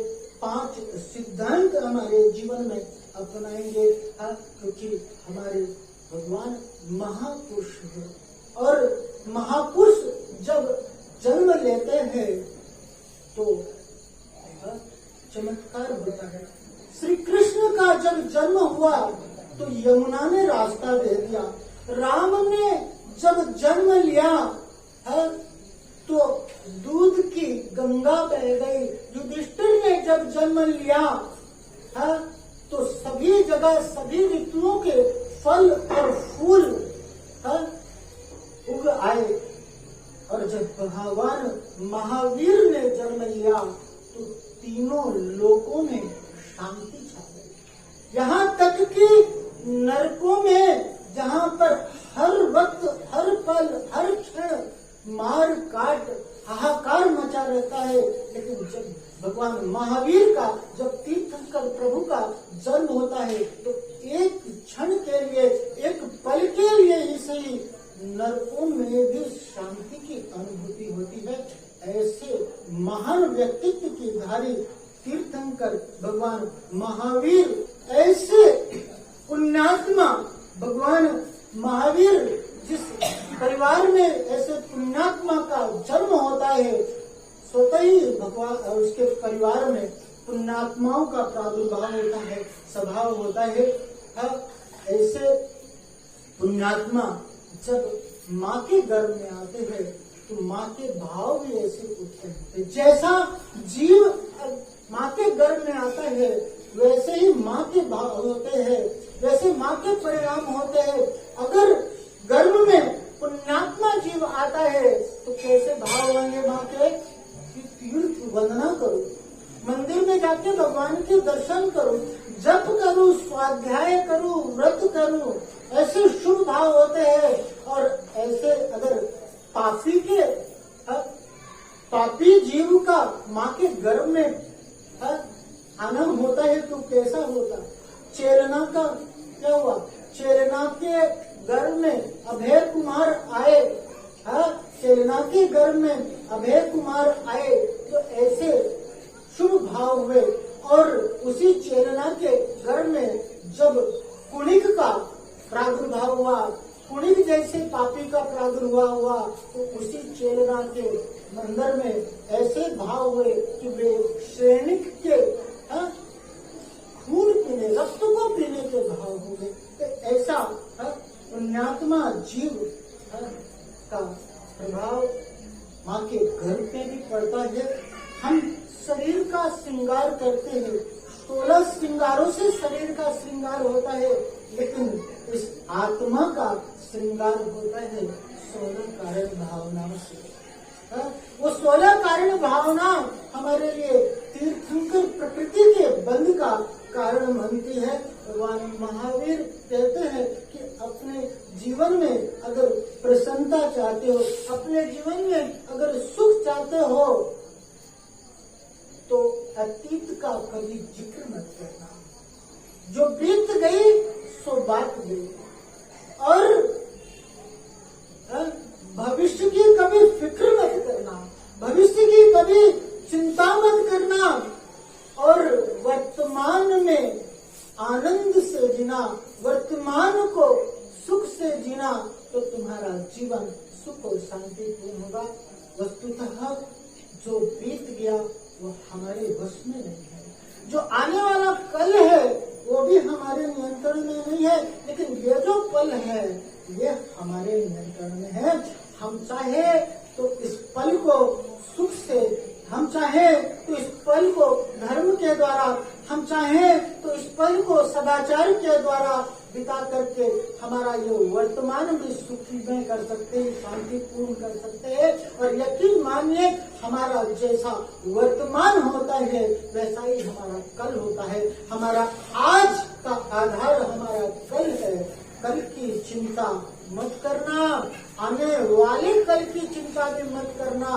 5 सिद्धांत हमारे जीवन में अपनाएंगे, क्योंकि हमारे भगवान महापुरुष है, और महापुरुष जब जन्म लेते हैं तो चमत्कार होता है। श्री कृष्ण का जब जन्म हुआ तो यमुना ने रास्ता दे दिया, राम ने जब जन्म लिया तो दूध की गंगा बह गई, युधिष्ठिर ने जब जन्म लिया तो सभी जगह सभी ऋतुओं के फल और फूल उग आए, और जब भगवान महावीर ने जन्म लिया तो तीनों लोकों में शांति छा गई। यहाँ तक कि नरकों में जहाँ पर हर वक्त हर पल हर क्षण मार काट हाहाकार मचा रहता है, लेकिन जब भगवान महावीर का जब तीर्थंकर प्रभु का जन्म होता है तो एक क्षण के लिए, एक पल के लिए ही सही नरकों में भी शांति की अनुभूति होती है। ऐसे महान व्यक्तित्व की धारी तीर्थंकर भगवान महावीर, ऐसे पुण्यात्मा भगवान महावीर, जिस परिवार में ऐसे पुण्यात्मा का जन्म होता है स्वतः ही भगवान उसके परिवार में पुण्यात्माओं का प्रादुर्भाव होता है, स्वभाव होता है। ऐसे पुण्यात्मा जब माँ के गर्भ में आते हैं तो माँ के भाव भी ऐसे उत्पन्न होते हैं। जैसा जीव माँ के गर्भ में आता है वैसे ही माँ के भाव होते हैं, वैसे माँ के परिणाम होते हैं। अगर गर्भ में पुण्यात्मा जीव आता है तो कैसे भाव होंगे माँ के? तीर्थ वंदना करो, मंदिर में जाके भगवान के दर्शन करो, जप करो, स्वाध्याय करो, व्रत करो, ऐसे शुभ भाव होते हैं। और ऐसे अगर पापी जीव का माँ के गर्भ में आना होता है तो कैसा होता? चेलना का क्या हुआ? चेलना के गर्भ में अभय कुमार आए, चेलना के गर्भ में अभय कुमार आए तो ऐसे शुभ भाव हुए। और उसी चेलना के गर्भ में जब कुणिक का प्रादुर्भाव हुआ, कुणिक जैसे पापी का प्रादुर्भाव हुआ तो उसी चेलना के अंदर में ऐसे भाव हुए कि वे सैनिक के खून पीने, रक्त को पीने के भाव हुए। तो ऐसा पुण्यात्मा जीव का प्रभाव माँ के घर पे भी पड़ता है। हम शरीर का श्रृंगार करते हैं, 16 श्रृंगारों से शरीर का श्रृंगार होता है, लेकिन इस आत्मा का श्रृंगार होता है 16 कारण भावनाओं से। वो 16 कारण भावना हमारे लिए तीर्थंकर प्रकृति के बंध का कारण बनती है। भगवान महावीर कहते हैं कि अपने जीवन में अगर प्रसन्नता चाहते हो, अपने जीवन में अगर सुख चाहते हो, तो अतीत का कभी जिक्र मत करना। जो बीत गई सो बात गई, और भविष्य की कभी फिक्र मत करना, भविष्य की कभी चिंता मत करना, और वर्तमान में आनंद से जीना, वर्तमान को सुख से जीना, तो तुम्हारा जीवन सुख और शांतिपूर्ण होगा। वस्तुतः जो बीत गया वो हमारे वश में नहीं है, जो आने वाला कल है वो भी हमारे नियंत्रण में नहीं है, लेकिन ये जो पल है ये हमारे नियंत्रण में है। हम चाहे तो इस पल को सुख से, हम चाहे तो इस पल को धर्म के द्वारा, हम चाहे तो इस पल को सदाचार के द्वारा बिता करके हमारा ये वर्तमान भी सुखमय कर सकते हैं, शांतिपूर्ण कर सकते हैं। और यकीन मानिए, हमारा जैसा वर्तमान होता है वैसा ही हमारा कल होता है। हमारा आज का आधार हमारा कल है। कल की चिंता मत करना, आने वाले कल की चिंता भी मत करना,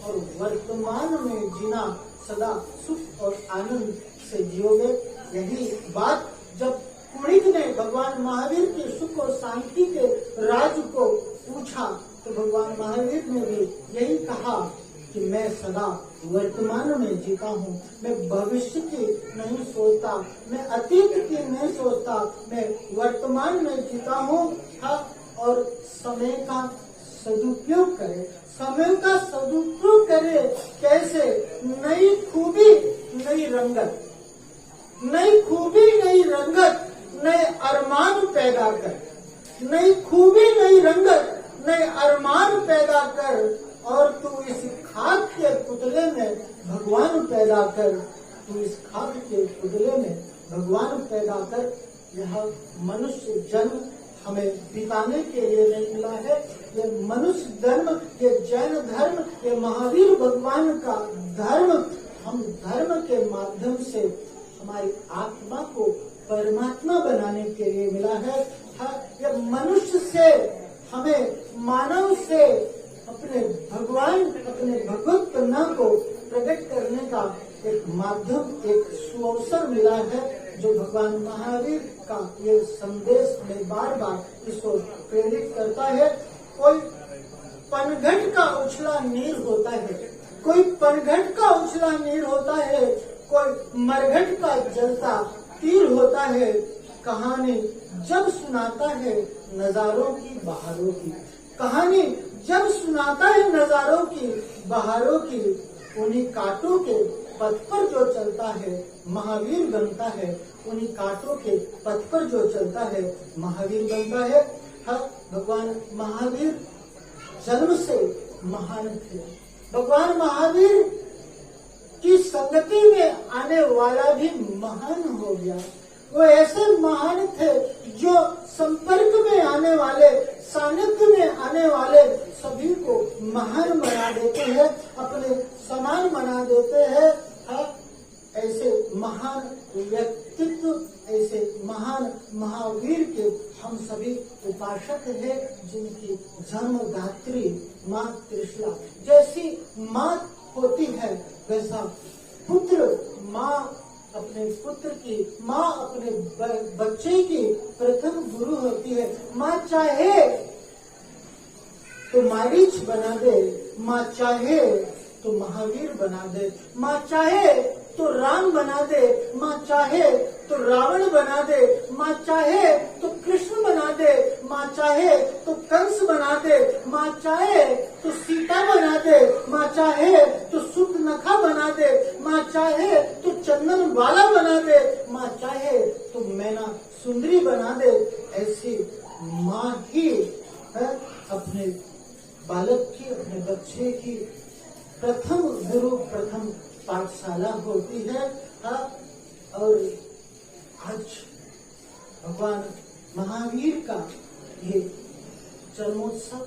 और वर्तमान में जीना, सदा सुख और आनंद से जियोगे। यही बात जब पुणित ने भगवान महावीर के सुख और शांति के राज को पूछा, तो भगवान महावीर ने भी यही कहा कि मैं सदा वर्तमान में जीता हूँ, मैं भविष्य की नहीं सोचता, मैं अतीत की नहीं सोचता, मैं वर्तमान में जीता हूँ। और समय का सदुपयोग करे, समय का सदुपयोग करे कैसे? नई खूबी नई रंगत, नई खूबी नई रंगत, नए अरमान पैदा कर, नई खूबी नई रंगत, नए अरमान पैदा कर, और तू इस खाक के पुतले में भगवान पैदा कर, तू इस खाक के पुतले में भगवान पैदा कर। यह मनुष्य जन्म हमें बिताने के लिए नहीं मिला है। ये मनुष्य धर्म, ये जैन धर्म, ये महावीर भगवान का धर्म, हम धर्म के माध्यम से हमारी आत्मा को परमात्मा बनाने के लिए मिला है। ये मनुष्य से, हमें मानव से अपने भगवान, अपने भगवत कन्या को प्रकट करने का एक माध्यम, एक सुअवसर मिला है, जो भगवान महावीर का ये संदेश में बार बार इसको प्रेरित करता है। कोई पनघट का उछला नीर होता है, कोई पनघट का उछला नीर होता है, कोई मरघट का जलता तीर होता है। कहानी जब सुनाता है नजारों की बहारों की, कहानी जब सुनाता है नजारों की बहारों की, उन्हीं कांटों के पथ पर जो चलता है महावीर बनता है, उन्हीं कांटों के पथ पर जो चलता है महावीर बनता है। भगवान महावीर जन्म से महान थे। भगवान महावीर की संगति में आने वाला भी महान हो गया। वो ऐसे महान थे जो संपर्क में आने वाले, सानिध्य में आने वाले सभी को महान बना देते हैं, अपने समान बना देते हैं। ऐसे महान व्यक्तित्व, ऐसे महान महावीर के हम सभी उपासक हैं, जिनकी जन्मदात्री माँ त्रिशला जैसी माँ होती है, वैसा पुत्र माँ अपने पुत्र की, माँ अपने बच्चे की प्रथम गुरु होती है। माँ चाहे तो मारीच बना दे, माँ चाहे तो महावीर बना दे, माँ चाहे तो राम बना दे, माँ चाहे तो रावण बना दे, माँ चाहे तो कृष्ण बना दे, माँ चाहे तो कंस बना दे, माँ चाहे तो सीता बना दे, माँ चाहे तो सुर्पनखा बना दे, माँ चाहे तो चंदन वाला बना दे, माँ चाहे तो मैना सुंदरी बना दे। ऐसी माँ ही है अपने बालक की, अपने बच्चे की प्रथम गुरु, प्रथम पाठशाला होती है। और आज भगवान महावीर का ये जन्मोत्सव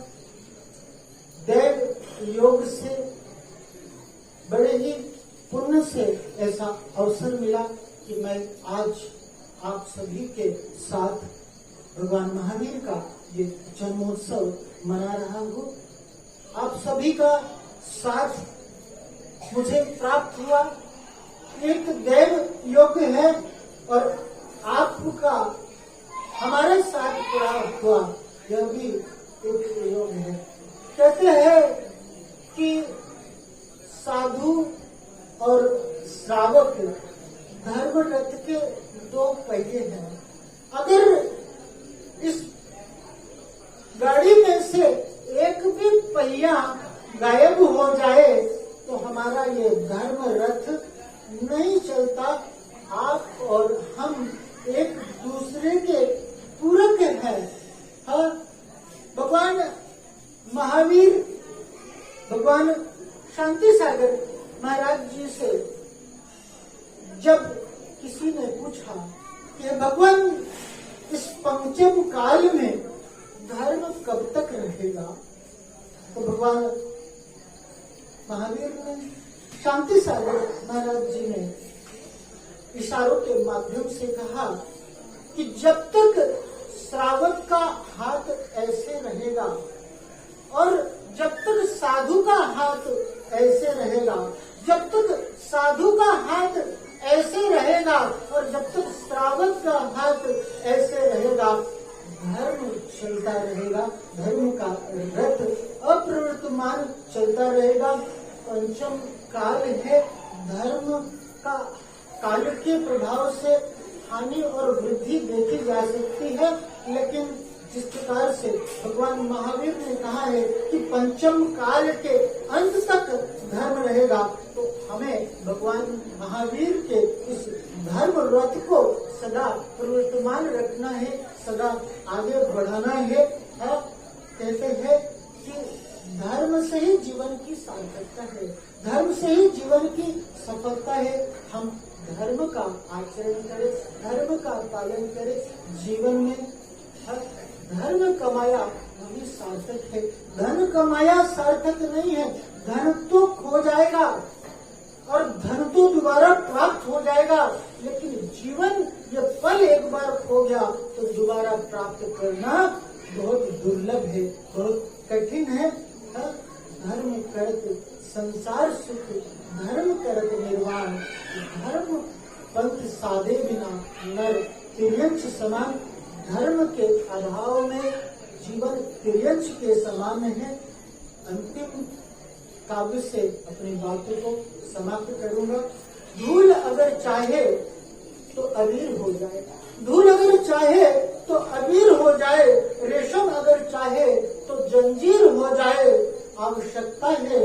दैव योग से, बड़े ही पुण्य से ऐसा अवसर मिला कि मैं आज आप सभी के साथ भगवान महावीर का ये जन्मोत्सव मना रहा हूँ। आप सभी का साथ मुझे प्राप्त हुआ, एक दैव योग है और आपका हमारे साथ प्राप्त हुआ, यह भी एक योग है। कहते हैं कि साधु और श्रावक धर्म रथ के दो पहिए हैं। अगर इस गाड़ी में से एक भी पहिया गायब हो जाए तो हमारा ये धर्म रथ नहीं चलता। आप और हम एक दूसरे के पूरक हैं। हाँ, भगवान महावीर, भगवान शांति सागर महाराज जी से जब किसी ने पूछा कि भगवान इस पंचम काल में धर्म कब तक रहेगा, तो भगवान महावीर ने, शांति सागर महाराज जी ने इशारों के माध्यम से कहा कि जब तक श्रावक का हाथ ऐसे रहेगा और जब तक साधु का हाथ ऐसे रहेगा, जब तक साधु का हाथ ऐसे रहेगा और जब तक श्रावक का हाथ ऐसे रहेगा, धर्म चलता रहेगा, धर्म का रथ अप्रवर्तमान चलता रहेगा। पंचम काल है, धर्म का काल के प्रभाव से हानि और वृद्धि देखी जा सकती है, लेकिन जिस प्रकार से भगवान महावीर ने कहा है कि पंचम काल के अंत तक धर्म रहेगा, तो हमें भगवान महावीर के इस धर्म रथ को सदा प्रवर्तमान रखना है, सदा आगे बढ़ाना है। कहते हैं कि धर्म से ही जीवन की सार्थकता है, धर्म से ही जीवन की सफलता है। हम धर्म का आचरण करें, धर्म का पालन करें, जीवन में धर्म कमाया वही सार्थक है। धन कमाया सार्थक नहीं है। धन तो खो जाएगा और धन तो दोबारा प्राप्त हो जाएगा, लेकिन जीवन ये पल एक बार खो गया तो दोबारा प्राप्त करना बहुत दुर्लभ है, बहुत कठिन है। धर्म करत संसार सुख, धर्म करत निर्वाण, धर्म पंथ साधे बिना नर तिर्यंच समान। धर्म के अभाव में जीवन तिर्यंच के समान है। अंतिम काव्य से अपनी बातों को समाप्त करूंगा। धूल अगर चाहे तो अबीर हो जाए, धूल अगर चाहे तो अबीर हो जाए, रेशम अगर चाहे तो जंजीर हो जाए। आवश्यकता है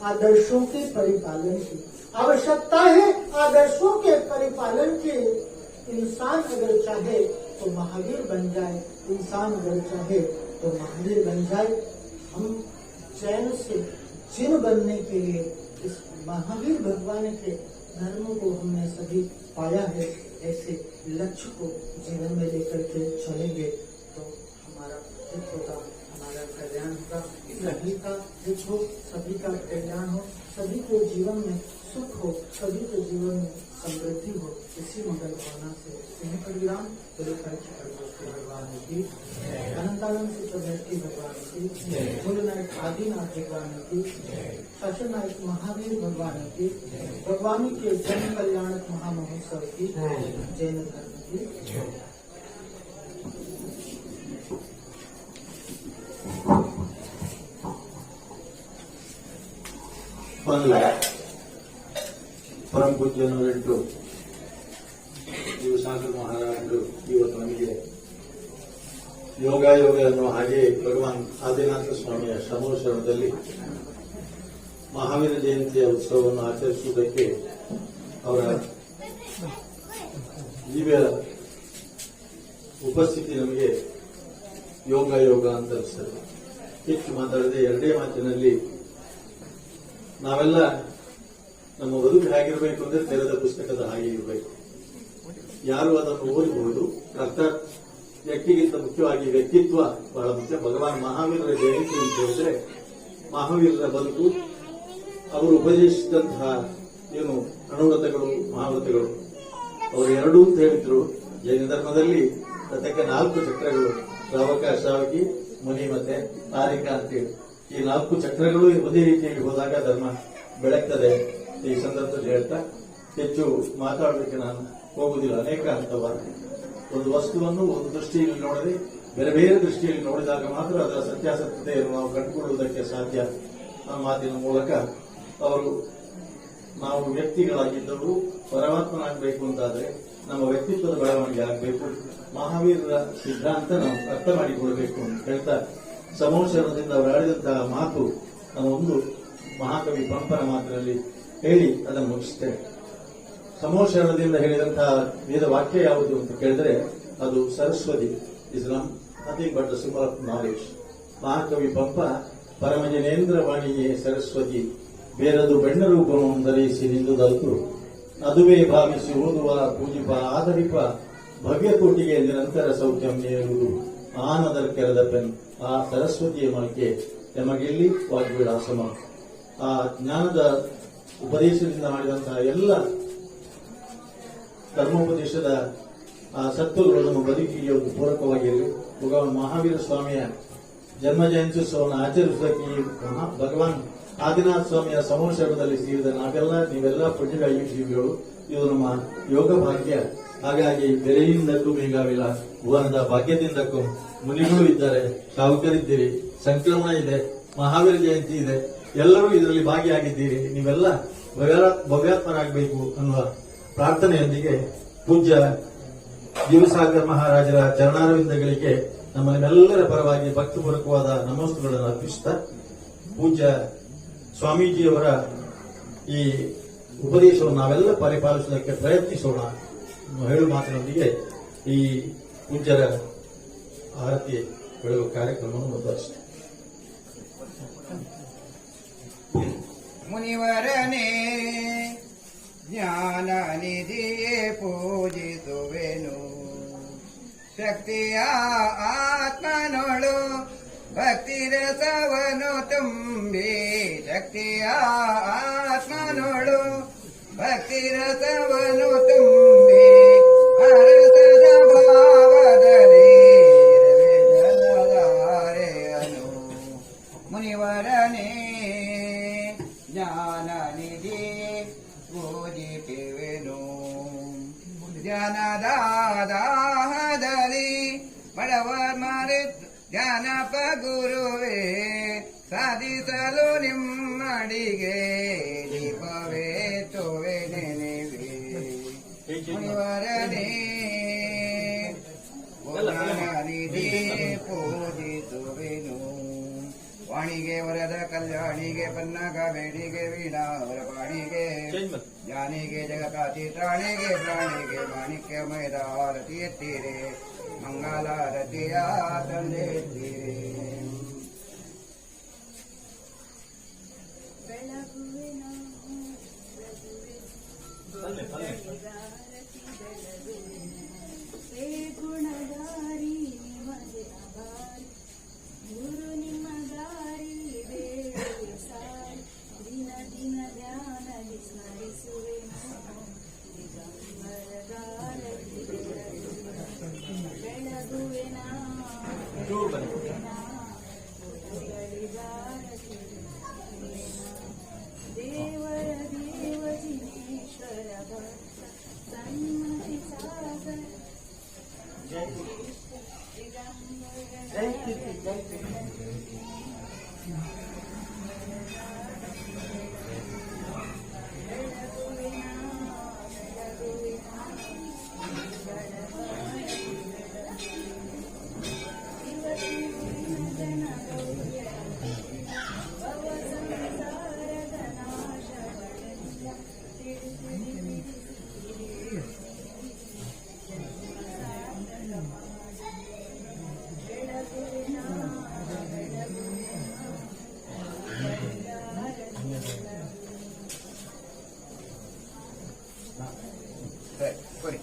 आदर्शों के परिपालन की, आवश्यकता है आदर्शों के परिपालन की। इंसान अगर चाहे तो महावीर बन जाए, इंसान अगर चाहे तो महावीर बन जाए। हम चैन से जिन बनने के लिए इस महावीर भगवान के धर्म को हमने सभी पाया है, ऐसे लक्ष्य को जीवन में लेकर के चलेंगे तो हमारा हित होगा, हमारा कल्याण होगा, सभी का हित हो, सभी का कल्याण हो, सभी के जीवन में सुख हो, सभी के जीवन में समृद्धि हो। इसी मंगल भावना से सिंह पर विराम भगवान की, अनंतानंद चतुर्दशी भगवान की, मूलनायक आदिनाथ भगवान की, शासन नायक महावीर भगवान की, भगवान के जन कल्याणक महामहोत्सव की, जैन धर्म की। ಪರಮ ಪೂಜ್ಯನವರೆಂಟು ಶಿವಶಾಂತ ಮಹಾರಾಜರು ಇವತ್ತು ನಮಗೆ ಯೋಗ ಅನ್ನುವ ಹಾಗೆ ಭಗವಾನ್ ಆದಿನಾಥ ಸ್ವಾಮಿಯ ಶಮೋಶರಣದಲ್ಲಿ ಮಹಾವೀರ ಜಯಂತಿಯ ಉತ್ಸವವನ್ನು ಆಚರಿಸುವುದಕ್ಕೆ ಅವರ ದಿವ್ಯ ಉಪಸ್ಥಿತಿ ನಮಗೆ ಯೋಗ ಅಂತ ಅನಿಸ್ತದೆ. ಹೆಚ್ಚು ಮಾತಾಡದೆ ಎರಡೇ ಮಾತಿನಲ್ಲಿ ನಾವೆಲ್ಲ ನಮ್ಮ ಬದುಕು ಹೇಗಿರಬೇಕು ಅಂದ್ರೆ ತೆರೆದ ಪುಸ್ತಕದ ಹಾಗೆ ಇರಬೇಕು. ಯಾರು ಅದನ್ನು ಓದಬಹುದು. ಅರ್ಥಾತ್ ವ್ಯಕ್ತಿಗಿಂತ ಮುಖ್ಯವಾಗಿ ವ್ಯಕ್ತಿತ್ವ ಬಹಳ ಮುಖ್ಯ. ಭಗವಾನ್ ಮಹಾವೀರರ ಜಯಂತಿ ಅಂತ ಹೇಳಿದ್ರೆ ಮಹಾವೀರರ ಬದುಕು, ಅವರು ಉಪದೇಶಿಸಿದಂತಹ ಏನು ಅನುವ್ರತಗಳು ಮಹಾವ್ರತಗಳು ಅವರು ಎರಡೂ ಅಂತ ಹೇಳಿದ್ರು. ಜೈನ ಧರ್ಮದಲ್ಲಿ ಅದಕ್ಕೆ 4 ಚಕ್ರಗಳು, ಶ್ರಾವಕ, ಶ್ರಾವಕಿ, ಮುನಿ ಮತ್ತೆ ತಾರಿಕ ಅಂತೇಳಿ ಈ 4 ಚಕ್ರಗಳು ಒಂದೇ ರೀತಿಯಲ್ಲಿ ಹೋದಾಗ ಧರ್ಮ ಬೆಳಗ್ತದೆ. ಈ ಸಂದರ್ಭದಲ್ಲಿ ಹೇಳ್ತಾ ಹೆಚ್ಚು ಮಾತಾಡೋದಕ್ಕೆ ನಾನು ಹೋಗುವುದಿಲ್ಲ. ಅನೇಕ ಹಂತವ ಒಂದು ವಸ್ತುವನ್ನು ಒಂದು ದೃಷ್ಟಿಯಲ್ಲಿ ನೋಡದೆ ಬೇರೆ ಬೇರೆ ದೃಷ್ಟಿಯಲ್ಲಿ ನೋಡಿದಾಗ ಮಾತ್ರ ಅದರ ಸತ್ಯಾಸತ್ಯತೆಯನ್ನು ನಾವು ಕಂಡುಕೊಳ್ಳುವುದಕ್ಕೆ ಸಾಧ್ಯ. ಆ ಮಾತಿನ ಮೂಲಕ ಅವರು ನಾವು ವ್ಯಕ್ತಿಗಳಾಗಿದ್ದವರು ಪರಮಾತ್ಮನಾಗಬೇಕು ಅಂತಾದ್ರೆ ನಮ್ಮ ವ್ಯಕ್ತಿತ್ವದ ಬೆಳವಣಿಗೆ ಆಗಬೇಕು. ಮಹಾವೀರರ ಸಿದ್ಧಾಂತ ನಾವು ಅರ್ಥ ಮಾಡಿಕೊಳ್ಬೇಕು ಅಂತ ಹೇಳ್ತಾ ಸಮೋಶರಣದಿಂದ ಅವರು ಆಡಿದಂತಹ ಮಾತು ನಾವು ಒಂದು ಮಹಾಕವಿ ಪಂಪನ ಮಾತಿನಲ್ಲಿ ಹೇಳಿ ಅದನ್ನು ಮುಗಿಸ್ತೇವೆ. ಸಮೋಶರಣದಿಂದ ಹೇಳಿದಂತಹ ವೇದ ವಾಕ್ಯ ಯಾವುದು ಅಂತ ಕೇಳಿದ್ರೆ ಅದು Saraswati is nothing but the symbol of knowledge. ಮಹಾಕವಿ ಪಂಪ ಪರಮಜನೇಂದ್ರ ವಾಣಿಯೇ ಸರಸ್ವತಿ ಬೇರದು ಬೆಣ್ಣ ರೂಪವನ್ನು ಧರಿಸಿ ನಿಂದುದಲ್ಕು ಅದುವೇ ಭಾವಿಸಿ ಓದುವ ಪೂಜಿಪ ಆದರಿಪ ಭವ್ಯಕೋಟಿಗೆ ನಿರಂತರ ಸೌಖ್ಯಂ ನೀಡುವುದು ಆನದರ ಕೆರೆದ ಪೆನ್. ಆ ಸರಸ್ವತಿಯ ಮೊಳಕೆ ಎಮಗೆಲ್ಲಿ ವಾಗ್ವಿಳಾಸಮ. ಆ ಜ್ಞಾನದ ಉಪದೇಶದಿಂದ ಮಾಡಿದಂತಹ ಎಲ್ಲ ಧರ್ಮೋಪದೇಶದ ಆ ಸತ್ವಗಳು ನಮ್ಮ ಬದುಕಿಗೆ ಒಂದು ಪೂರಕವಾಗಿರಲಿ. ಭಗವಾನ್ ಮಹಾವೀರ ಸ್ವಾಮಿಯ ಜನ್ಮ ಜಯಂತ್ಯುತ್ಸವವನ್ನು ಆಚರಿಸುವುದಕ್ಕೆ ಭಗವಾನ್ ಆದಿನಾಥ ಸ್ವಾಮಿಯ ಸಮೋಶರಣದಲ್ಲಿ ಸೇರಿದ ನೀವೆಲ್ಲ ಪುಣ್ಯಗಾಗಿ ಜೀವಿಗಳು. ಇದು ನಮ್ಮ ಯೋಗ ಭಾಗ್ಯ. ಹಾಗಾಗಿ ಬೆಲೆಯಿಂದಕ್ಕೂ ಮೇಘಾವಿಲ್ಲ, ಭುವನದ ಭಾಗ್ಯದಿಂದಕ್ಕೂ ಮುನಿಗಳು ಇದ್ದಾರೆ, ಶ್ರಾವಕರಿದ್ದೀರಿ, ಸಂಕ್ರಮಣ ಇದೆ, ಮಹಾವೀರ ಜಯಂತಿ ಇದೆ, ಎಲ್ಲರೂ ಇದರಲ್ಲಿ ಭಾಗಿಯಾಗಿದ್ದೀರಿ. ನೀವೆಲ್ಲ ಭವ್ಯಾತ್ಮರಾಗಬೇಕು ಅನ್ನುವ ಪ್ರಾರ್ಥನೆಯೊಂದಿಗೆ ಪೂಜ್ಯ ಜೀವಸಾಗರ್ ಮಹಾರಾಜರ ಚರಣಾರವಿಂದಗಳಿಗೆ ನಮ್ಮೆಲ್ಲರ ಪರವಾಗಿ ಭಕ್ತಿಪೂರ್ವಕವಾದ ನಮಸ್ಕಾರಗಳನ್ನು ಅರ್ಪಿಸುತ್ತಾ ಪೂಜ್ಯ ಸ್ವಾಮೀಜಿಯವರ ಈ ಉಪದೇಶವನ್ನು ನಾವೆಲ್ಲ ಪರಿಪಾಲಿಸುವುದಕ್ಕೆ ಪ್ರಯತ್ನಿಸೋಣ ಹೇಳುವ ಮಾತಿನೊಂದಿಗೆ ಈ ಪೂಜ್ಯರ ಆರತಿ ಬೆಳಗುವ ಕಾರ್ಯಕ್ರಮವನ್ನು ಮುಂದುವರಿಸುತ್ತೇವೆ. ಮುನಿವರನೇ ಜ್ಞಾನ ನಿಧಿಯೇ ಪೂಜಿಸುವೆನು, ಶಕ್ತಿಯ ಆತ್ಮನೊಳು ಭಕ್ತಿ ರಸವನು ತುಂಬಿ, ಶಕ್ತಿಯ ಆತ್ಮನೊಳು ಭಕ್ತಿ ರಸವನು ತುಂಬಿ, ಹರಸದ ಭಾವದಲ್ಲಿ ಜಲಧಾರೆಯನು. ಮುನಿವರನೇ ಜ್ಞಾನ ನಿಧಿ ಪೂಜಿಸುವೆನು, ಜ್ಞಾನದ ದಾಹದಲ್ಲಿ ಬಡವರ್ ಮರೆತು ಜ್ಞಾನಪ ಗುರುವೇ ಸಾಧಿಸಲು ನಿಮ್ಮಡಿಗೆ ದೀಪವೇ ತೋವೆ ನೆನೆವೆ. ಮುನಿವರನೇ ನಿಧಿ ಪೂಜಿಸುವೆನು, ವಾಣಿಗೆ ವರದ ಕಲ್ಯಾಣಿಗೆ ಪನ್ನಗ ಬೇಡಿಗೆ ವೀಣಾವರ ಪಾಣಿಗೆ ಜ್ಞಾನಿಗೆ ಜಗತಾತಿ ತ್ರಾಣಿಗೆ ಪ್ರಾಣಿಗೆ ಮಾಣಿಕ್ಯ ಮೈದ ಆರತಿ ಎತ್ತೀರೆ, ಮಂಗಲಾರತಿಯ ತಂದೆತ್ತೀರೆ. ಗುಣಗಾರಿ ನಿಮಗೆ ಆಭಾರಿ, ಗುರು ನಿಮ್ಮ ದಾರಿ ಬೇಳೆ ಸಾರಿ, ದಿನ ದಿನ ಧ್ಯಾನದಿ ಸ್ಮರಿಸುವೆನು, ದಿಗಂಬರಗಾರತಿ ಬೆಳಗುವೆನ ದೇವರ ದೇವ ಜಿನೇಶ್ವರ ಭಕ್ತ ಸನ್ಮತಿ ಸಾಗರ कोणी